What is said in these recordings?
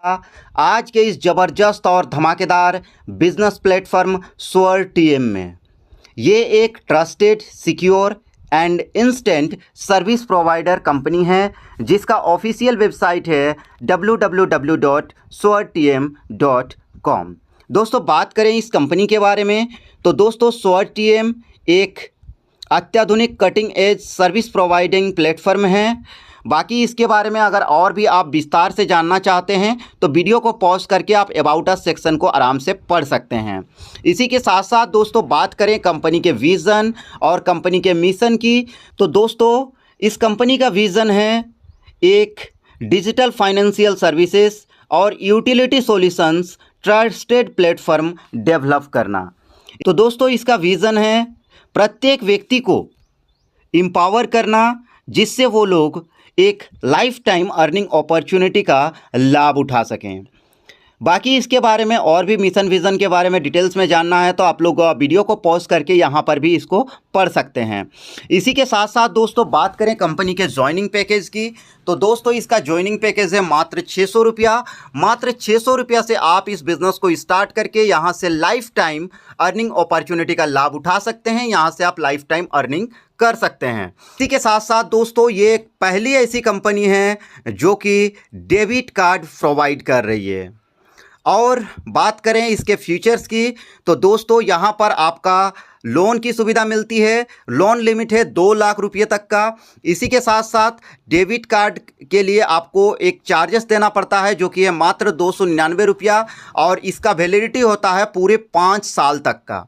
आज के इस ज़बरदस्त और धमाकेदार बिजनेस प्लेटफॉर्म स्वर टीएम में ये एक trusted, secure and instant service provider company है जिसका ऑफिशियल वेबसाइट है www.swartm.com। दोस्तों, बात करें इस कंपनी के बारे में तो दोस्तों स्वर टीएम एक अत्याधुनिक cutting edge service providing platform है। बाकी इसके बारे में अगर और भी आप विस्तार से जानना चाहते हैं तो वीडियो को पॉज करके आप अबाउट अस सेक्शन को आराम से पढ़ सकते हैं। इसी के साथ साथ दोस्तों बात करें कंपनी के विज़न और कंपनी के मिशन की तो दोस्तों इस कंपनी का विज़न है एक डिजिटल फाइनेंशियल सर्विसेज और utility solutions trusted platform develop करना। तो दोस्तों इसका विज़न है प्रत्येक व्यक्ति को एम्पावर करना जिससे वो लोग एक लाइफ टाइम अर्निंग अपॉर्चुनिटी का लाभ उठा सकें। बाकी इसके बारे में और भी मिशन विज़न के बारे में डिटेल्स में जानना है तो आप लोग वीडियो को पॉज करके यहाँ पर भी इसको पढ़ सकते हैं। इसी के साथ साथ दोस्तों बात करें कंपनी के ज्वाइनिंग पैकेज की तो दोस्तों इसका ज्वाइनिंग पैकेज है मात्र 600 रुपया। मात्र 600 रुपया से आप इस बिज़नेस को स्टार्ट करके यहाँ से लाइफ टाइम अर्निंग अपॉर्चुनिटी का लाभ उठा सकते हैं। यहाँ से आप लाइफ टाइम अर्निंग कर सकते हैं। इसी के साथ साथ दोस्तों ये पहली ऐसी कंपनी है जो कि डेबिट कार्ड प्रोवाइड कर रही है। और बात करें इसके फीचर्स की तो दोस्तों यहाँ पर आपका लोन की सुविधा मिलती है। लोन लिमिट है 2 लाख रुपये तक का। इसी के साथ साथ डेबिट कार्ड के लिए आपको एक चार्जेस देना पड़ता है जो कि है मात्र 299 रुपया और इसका वैलिडिटी होता है पूरे 5 साल तक का।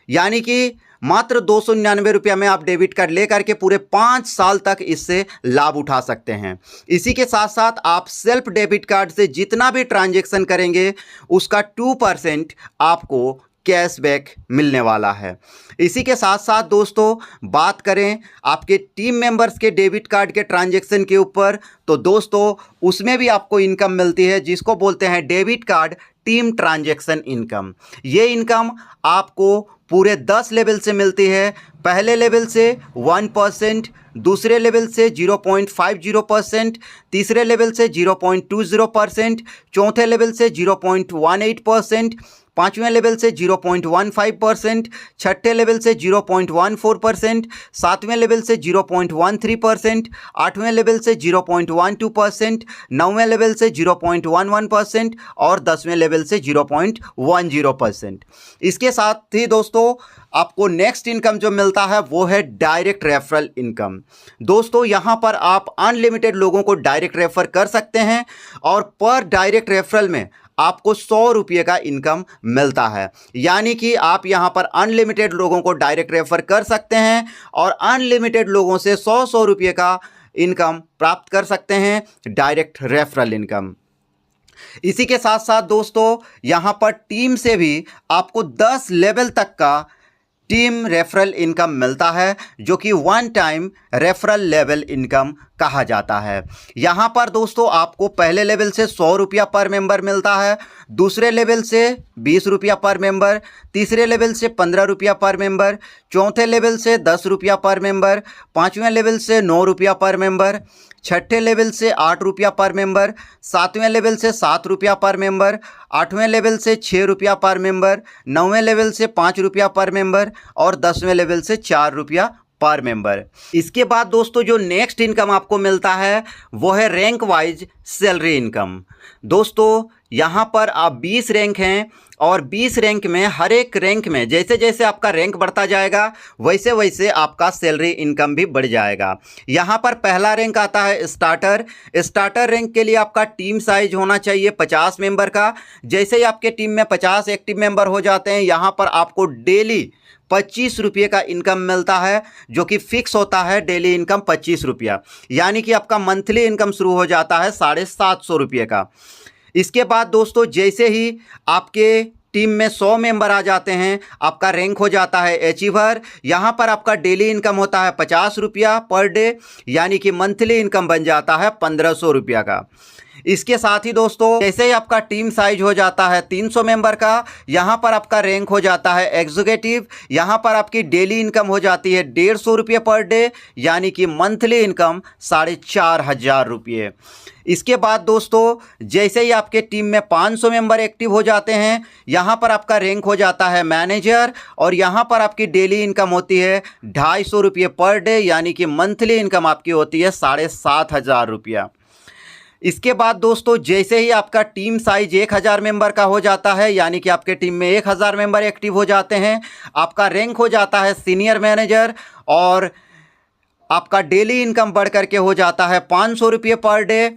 यानी कि मात्र 299 रुपया में आप डेबिट कार्ड ले करके पूरे 5 साल तक इससे लाभ उठा सकते हैं। इसी के साथ साथ आप सेल्फ डेबिट कार्ड से जितना भी ट्रांजैक्शन करेंगे उसका 2% आपको कैशबैक मिलने वाला है। इसी के साथ साथ दोस्तों बात करें आपके टीम मेंबर्स के डेबिट कार्ड के ट्रांजैक्शन के ऊपर तो दोस्तों उसमें भी आपको इनकम मिलती है जिसको बोलते हैं debit card team transaction income. ये इनकम आपको पूरे 10 लेवल से मिलती है। पहले लेवल से 1%, दूसरे लेवल से 0.50%, तीसरे लेवल से 0.20%, चौथे लेवल से 0.18%, पाँचवें लेवल से 0.15%, छठे लेवल से 0.14%, सातवें लेवल से 0.13%, आठवें लेवल से 0.12%, नौवें लेवल से 0.11% और 10वें लेवल से 0.10%। इसके साथ ही दोस्तों आपको नेक्स्ट इनकम जो मिलता है वो है डायरेक्ट रेफरल इनकम। दोस्तों यहाँ पर आप अनलिमिटेड लोगों को डायरेक्ट रेफर कर सकते हैं और पर डायरेक्ट रेफरल में आपको 100 रुपये का इनकम मिलता है। यानी कि आप यहाँ पर अनलिमिटेड लोगों को डायरेक्ट रेफर कर सकते हैं और अनलिमिटेड लोगों से 100 रुपये का इनकम प्राप्त कर सकते हैं, डायरेक्ट रेफरल इनकम। इसी के साथ साथ दोस्तों यहाँ पर टीम से भी आपको 10 लेवल तक का टीम रेफरल इनकम मिलता है जो कि 1 टाइम रेफरल लेवल इनकम कहा जाता है। यहाँ पर दोस्तों आपको पहले लेवल से 100 रुपया पर मेंबर मिलता है, दूसरे लेवल से 20 रुपया पर मेंबर, तीसरे लेवल से 15 रुपया पर मेंबर, चौथे लेवल से 10 रुपया पर मेंबर, पाँचवें लेवल से 9 रुपया पर मेंबर, छठे लेवल से 8 रुपया पर मेंबर, सातवें लेवल से 7 रुपया पर मेंबर, आठवें लेवल से 6 रुपया पर मेंबर, नौवें लेवल से 5 रुपया पर मेंबर और 10वें लेवल से 4 रुपया पर मेंबर। इसके बाद दोस्तों जो नेक्स्ट इनकम आपको मिलता है वो है रैंक वाइज सैलरी इनकम। दोस्तों यहाँ पर आप 20 रैंक हैं और 20 रैंक में हर एक रैंक में जैसे जैसे आपका रैंक बढ़ता जाएगा वैसे वैसे आपका सैलरी इनकम भी बढ़ जाएगा। यहाँ पर पहला रैंक आता है स्टार्टर। स्टार्टर रैंक के लिए आपका टीम साइज होना चाहिए 50 मेंबर का। जैसे ही आपके टीम में 50 एक्टिव मेंबर हो जाते हैं यहाँ पर आपको डेली 25 रुपये का इनकम मिलता है जो कि फिक्स होता है डेली इनकम 25 रुपया। यानी कि आपका मंथली इनकम शुरू हो जाता है 750 रुपये का। इसके बाद दोस्तों जैसे ही आपके टीम में 100 मेंबर आ जाते हैं आपका रैंक हो जाता है अचीवर। यहाँ पर आपका डेली इनकम होता है 50 रुपया पर डे यानी कि मंथली इनकम बन जाता है 1500 रुपया का। इसके साथ ही दोस्तों जैसे ही आपका टीम साइज हो जाता है 300 मेंबर का, यहाँ पर आपका रैंक हो जाता है एग्जीक्यूटिव। यहाँ पर आपकी डेली इनकम हो जाती है 150 रुपये पर डे, यानी कि मंथली इनकम 4500 रुपये। इसके बाद दोस्तों जैसे ही आपके टीम में 500 मेंबर एक्टिव हो जाते हैं, यहाँ पर आपका रैंक हो जाता है मैनेजर और यहाँ पर आपकी डेली इनकम होती है 250 रुपये पर डे, यानी कि मंथली इनकम आपकी होती है 7500 रुपया। इसके बाद दोस्तों जैसे ही आपका टीम साइज 1000 मेंबर का हो जाता है, यानी कि आपके टीम में 1000 मेंबर एक्टिव हो जाते हैं, आपका रैंक हो जाता है सीनियर मैनेजर और आपका डेली इनकम बढ़ करके हो जाता है 500 रुपये पर डे,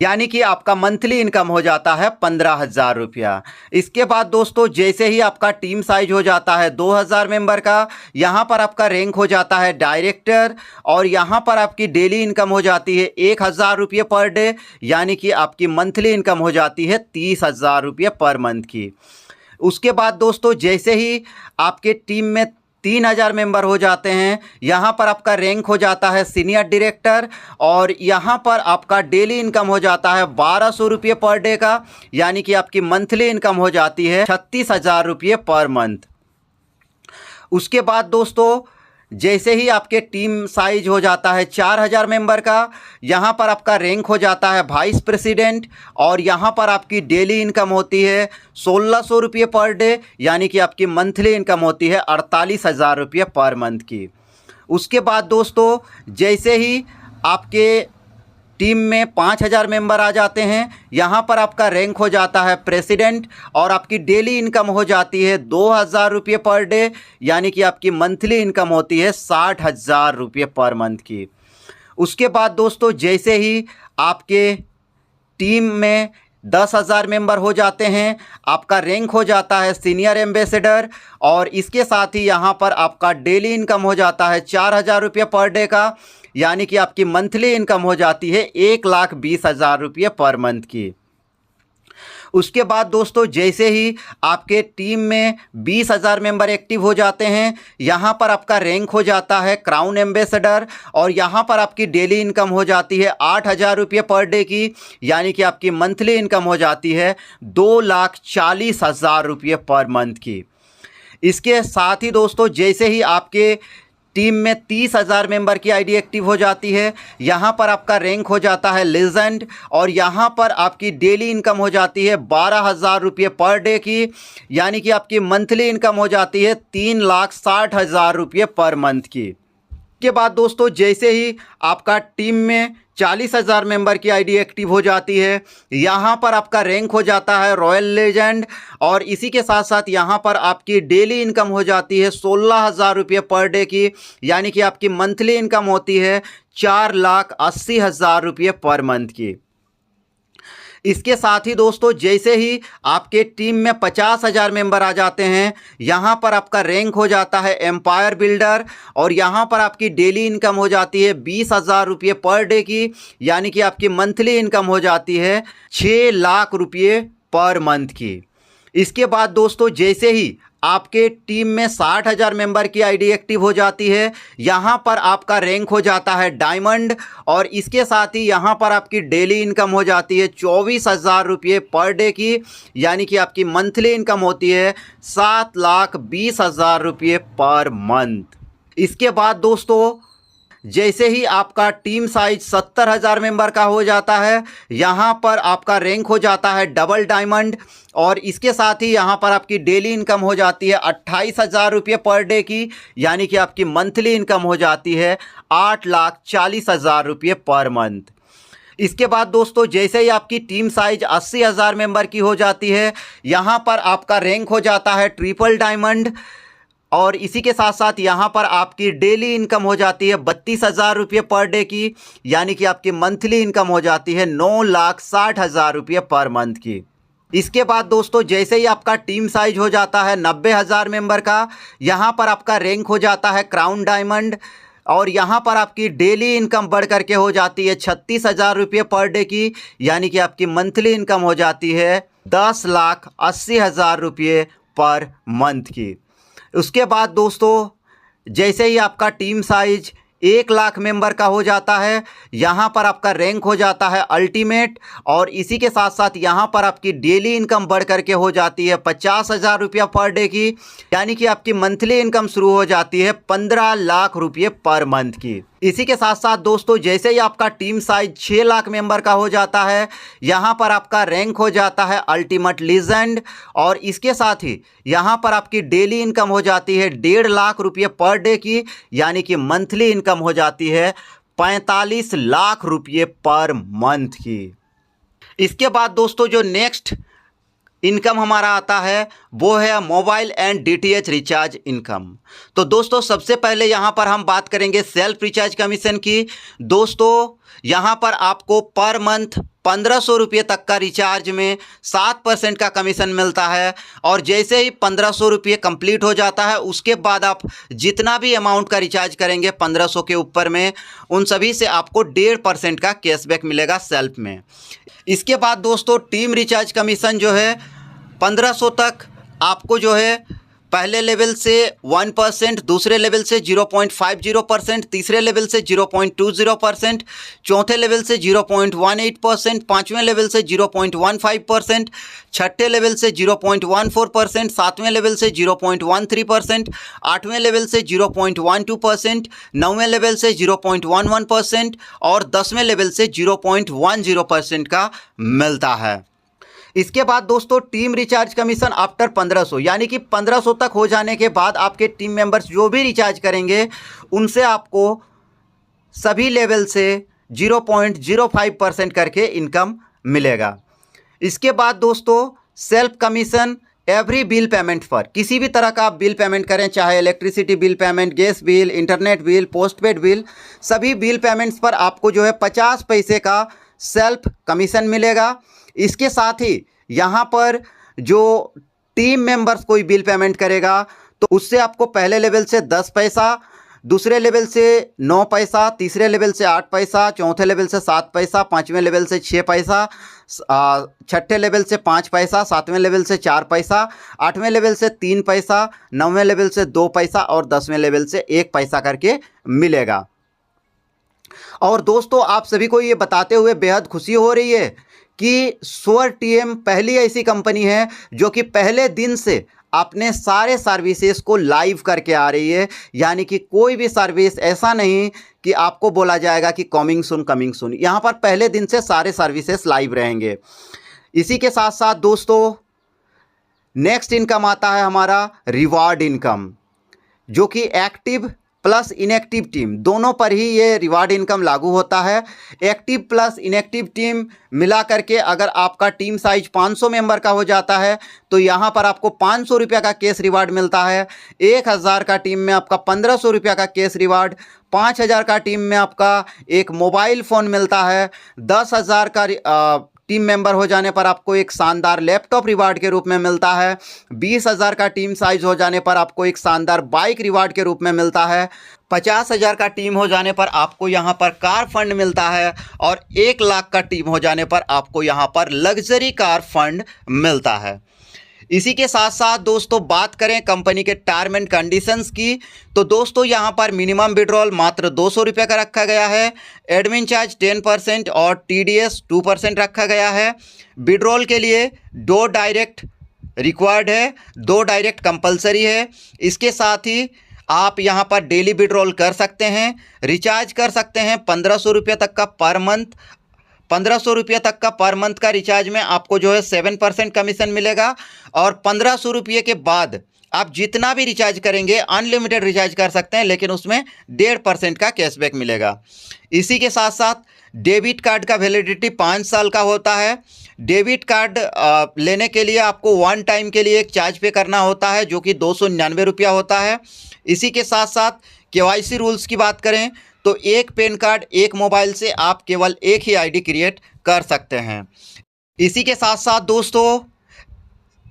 यानी कि आपका मंथली इनकम हो जाता है 15,000 रुपया। इसके बाद दोस्तों जैसे ही आपका टीम साइज हो जाता है 2000 मेंबर का, यहाँ पर आपका रैंक हो जाता है डायरेक्टर और यहाँ पर आपकी डेली इनकम हो जाती है 1000 रुपये पर डे, यानी कि आपकी मंथली इनकम हो जाती है 30,000 रुपये पर मंथ की। उसके बाद दोस्तों जैसे ही आपके टीम में 3000 मेंबर हो जाते हैं, यहाँ पर आपका रैंक हो जाता है सीनियर डायरेक्टर और यहाँ पर आपका डेली इनकम हो जाता है 1200 रुपये पर डे का, यानी कि आपकी मंथली इनकम हो जाती है 36,000 रुपये पर मंथ। उसके बाद दोस्तों जैसे ही आपके टीम साइज हो जाता है 4000 मेंबर का, यहाँ पर आपका रैंक हो जाता है वाइस प्रेसिडेंट और यहाँ पर आपकी डेली इनकम होती है 1600 रुपये पर डे, यानी कि आपकी मंथली इनकम होती है 48,000 रुपये पर मंथ की। उसके बाद दोस्तों जैसे ही आपके टीम में 5000 मेंबर आ जाते हैं, यहाँ पर आपका रैंक हो जाता है प्रेसिडेंट और आपकी डेली इनकम हो जाती है 2000 रुपये पर डे, यानी कि आपकी मंथली इनकम होती है 60,000 रुपये पर मंथ की। उसके बाद दोस्तों जैसे ही आपके टीम में 10,000 मेंबर हो जाते हैं, आपका रैंक हो जाता है सीनियर एम्बेसडर और इसके साथ ही यहाँ पर आपका डेली इनकम हो जाता है 4000 रुपये पर डे का, यानी कि आपकी मंथली इनकम हो जाती है 1,20,000 रुपये पर मंथ की। उसके बाद दोस्तों जैसे ही आपके टीम में 20,000 मेंबर एक्टिव हो जाते हैं, यहाँ पर आपका रैंक हो जाता है क्राउन एम्बेसडर और यहाँ पर आपकी डेली इनकम हो जाती है 8,000 रुपये पर डे की, यानी कि आपकी मंथली इनकम हो जाती है 2,40,000 रुपये पर मंथ की। इसके साथ ही दोस्तों जैसे ही आपके टीम में 30,000 मेंबर की आईडी एक्टिव हो जाती है, यहाँ पर आपका रैंक हो जाता है लेजेंड और यहाँ पर आपकी डेली इनकम हो जाती है 12,000 रुपये पर डे की, यानी कि आपकी मंथली इनकम हो जाती है 3,60,000 रुपये पर मंथ की। के बाद दोस्तों जैसे ही आपका टीम में 40,000 मेंबर की आईडी एक्टिव हो जाती है, यहाँ पर आपका रैंक हो जाता है रॉयल लेजेंड और इसी के साथ साथ यहाँ पर आपकी डेली इनकम हो जाती है 16,000 रुपये पर डे की, यानी कि आपकी मंथली इनकम होती है 4,80,000 रुपये पर मंथ की। इसके साथ ही दोस्तों जैसे ही आपके टीम में 50,000 मेंबर आ जाते हैं, यहाँ पर आपका रैंक हो जाता है एम्पायर बिल्डर और यहाँ पर आपकी डेली इनकम हो जाती है 20,000 रुपये पर डे की, यानी कि आपकी मंथली इनकम हो जाती है 6 लाख रुपये पर मंथ की। इसके बाद दोस्तों जैसे ही आपके टीम में 60,000 मेंबर की आईडी एक्टिव हो जाती है, यहाँ पर आपका रैंक हो जाता है डायमंड और इसके साथ ही यहाँ पर आपकी डेली इनकम हो जाती है 24,000 रुपये पर डे की, यानी कि आपकी मंथली इनकम होती है 7,20,000 रुपये पर मंथ। इसके बाद दोस्तों जैसे ही आपका टीम साइज 70,000 मेंबर का हो जाता है, यहाँ पर आपका रैंक हो जाता है डबल डायमंड और इसके साथ ही यहाँ पर आपकी डेली इनकम हो जाती है 28,000 रुपये पर डे की, यानी कि आपकी मंथली इनकम हो जाती है 8,40,000 रुपये पर मंथ। इसके बाद दोस्तों जैसे ही आपकी टीम साइज 80,000 मेंबर की हो जाती है, यहाँ पर आपका रैंक हो जाता है ट्रिपल डायमंड और इसी के साथ साथ यहाँ पर आपकी डेली इनकम हो जाती है 32,000 रुपये पर डे की, यानी कि आपकी मंथली इनकम हो जाती है 9,60,000 रुपये पर मंथ की। इसके बाद दोस्तों जैसे ही आपका टीम साइज हो जाता है 90,000 मेंबर का, यहाँ पर आपका रैंक हो जाता है क्राउन डायमंड और यहाँ पर आपकी डेली इनकम बढ़ करके हो जाती है 36,000 रुपये पर डे की, यानी कि आपकी मंथली इनकम हो जाती है 10,80,000 रुपये पर मंथ की। उसके बाद दोस्तों जैसे ही आपका टीम साइज 1 लाख मेंबर का हो जाता है। यहाँ पर आपका रैंक हो जाता है अल्टीमेट, और इसी के साथ साथ यहाँ पर आपकी डेली इनकम बढ़ करके हो जाती है 50,000 रुपया पर डे की, यानी कि आपकी मंथली इनकम शुरू हो जाती है 15 लाख रुपये पर मंथ की। इसी के साथ साथ दोस्तों जैसे ही आपका टीम साइज 6 लाख मेंबर का हो जाता है, यहाँ पर आपका रैंक हो जाता है अल्टीमेट लीजेंड, और इसके साथ ही यहाँ पर आपकी डेली इनकम हो जाती है 1.5 लाख रुपये पर डे की, यानी कि मंथली इनकम हो जाती है 45 लाख रुपये पर मंथ की। इसके बाद दोस्तों जो नेक्स्ट इनकम हमारा आता है वो है mobile and DTH recharge income. तो दोस्तों सबसे पहले यहाँ पर हम बात करेंगे सेल्फ रिचार्ज कमीशन की। दोस्तों यहाँ पर आपको पर मंथ 1500 रुपये तक का रिचार्ज में 7% का कमीशन मिलता है, और जैसे ही 1500 रुपये कंप्लीट हो जाता है उसके बाद आप जितना भी अमाउंट का रिचार्ज करेंगे 1500 के ऊपर में, उन सभी से आपको 1.5% का कैशबैक मिलेगा सेल्फ में। इसके बाद दोस्तों टीम रिचार्ज कमीशन जो है 1500 तक आपको जो है पहले लेवल से 1%, दूसरे लेवल से 0.50%, तीसरे लेवल से 0.20%, चौथे लेवल से 0.18%, पाँचवें लेवल से 0.15%, छठे लेवल से 0.14%, सातवें लेवल से 0.13%, आठवें लेवल से 0.12%, नौवें लेवल से 0.11% और 10वें लेवल से 0.10% का मिलता है। इसके बाद दोस्तों टीम रिचार्ज कमीशन आफ्टर 1500, यानी कि 1500 तक हो जाने के बाद आपके टीम मेंबर्स जो भी रिचार्ज करेंगे उनसे आपको सभी लेवल से 0.05% करके इनकम मिलेगा। इसके बाद दोस्तों self commission every bill payment पर, किसी भी तरह का आप बिल पेमेंट करें, चाहे electricity bill payment, gas bill, internet bill, postpaid bill, सभी बिल पेमेंट्स पर आपको जो है 50 पैसे का सेल्फ कमीशन मिलेगा। इसके साथ ही यहाँ पर जो टीम मेंबर्स कोई बिल पेमेंट करेगा तो उससे आपको पहले लेवल से 10 पैसा, दूसरे लेवल से 9 पैसा, तीसरे लेवल से 8 पैसा, चौथे लेवल से 7 पैसा, पाँचवें लेवल से 6 पैसा, छठे लेवल से 5 पैसा, सातवें लेवल से 4 पैसा, आठवें लेवल से 3 पैसा, नौवें लेवल से 2 पैसा और 10वें लेवल से 1 पैसा करके मिलेगा। और दोस्तों आप सभी को ये बताते हुए बेहद खुशी हो रही है कि स्वर टीएम पहली ऐसी कंपनी है जो कि पहले दिन से अपने सारे सर्विसेज को लाइव करके आ रही है, यानी कि कोई भी सर्विस ऐसा नहीं कि आपको बोला जाएगा कि कमिंग सुन। यहाँ पर पहले दिन से सारे सर्विसेज लाइव रहेंगे। इसी के साथ साथ दोस्तों नेक्स्ट इनकम आता है हमारा रिवार्ड इनकम, जो कि एक्टिव प्लस इनएक्टिव टीम दोनों पर ही ये रिवार्ड इनकम लागू होता है। एक्टिव प्लस इनएक्टिव टीम मिला करके अगर आपका टीम साइज 500 मेंबर का हो जाता है तो यहाँ पर आपको 500 रुपये का कैश रिवार्ड मिलता है। 1000 का टीम में आपका 1500 रुपये का कैश रिवार्ड, 5000 का टीम में आपका एक मोबाइल फ़ोन मिलता है, 10,000 का टीम मेंबर हो जाने पर आपको एक शानदार लैपटॉप रिवार्ड के रूप में मिलता है, 20,000 का टीम साइज हो जाने पर आपको एक शानदार बाइक रिवार्ड के रूप में मिलता है, 50,000 का टीम हो जाने पर आपको यहाँ पर कार फंड मिलता है, और 1 लाख का टीम हो जाने पर आपको यहाँ पर लग्जरी कार फंड मिलता है। इसी के साथ साथ दोस्तों बात करें कंपनी के टर्म एंड कंडीशंस की, तो दोस्तों यहाँ पर मिनिमम विड्रॉल मात्र 200 रुपये का रखा गया है, एडमिन चार्ज 10% और TDS 2% रखा गया है। विड्रॉल के लिए 2 डायरेक्ट रिक्वायर्ड है, 2 डायरेक्ट कंपलसरी है। इसके साथ ही आप यहाँ पर डेली विड्रॉल कर सकते हैं, रिचार्ज कर सकते हैं 1500 रुपये तक का पर मंथ। 1500 रुपये तक का पर मंथ का रिचार्ज में आपको जो है 7% कमीशन मिलेगा, और 1500 रुपये के बाद आप जितना भी रिचार्ज करेंगे अनलिमिटेड रिचार्ज कर सकते हैं, लेकिन उसमें 1.5% का कैशबैक मिलेगा। इसी के साथ साथ डेबिट कार्ड का वैलिडिटी 5 साल का होता है। डेबिट कार्ड लेने के लिए आपको 1 टाइम के लिए एक चार्ज पे करना होता है जो कि 299 रुपया होता है। इसी के साथ साथ KYC रूल्स की बात करें तो एक पैन कार्ड एक मोबाइल से आप केवल एक ही ID क्रिएट कर सकते हैं। इसी के साथ साथ दोस्तों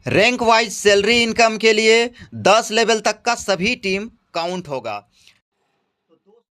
रैंक वाइज सैलरी इनकम के लिए 10 लेवल तक का सभी टीम काउंट होगा।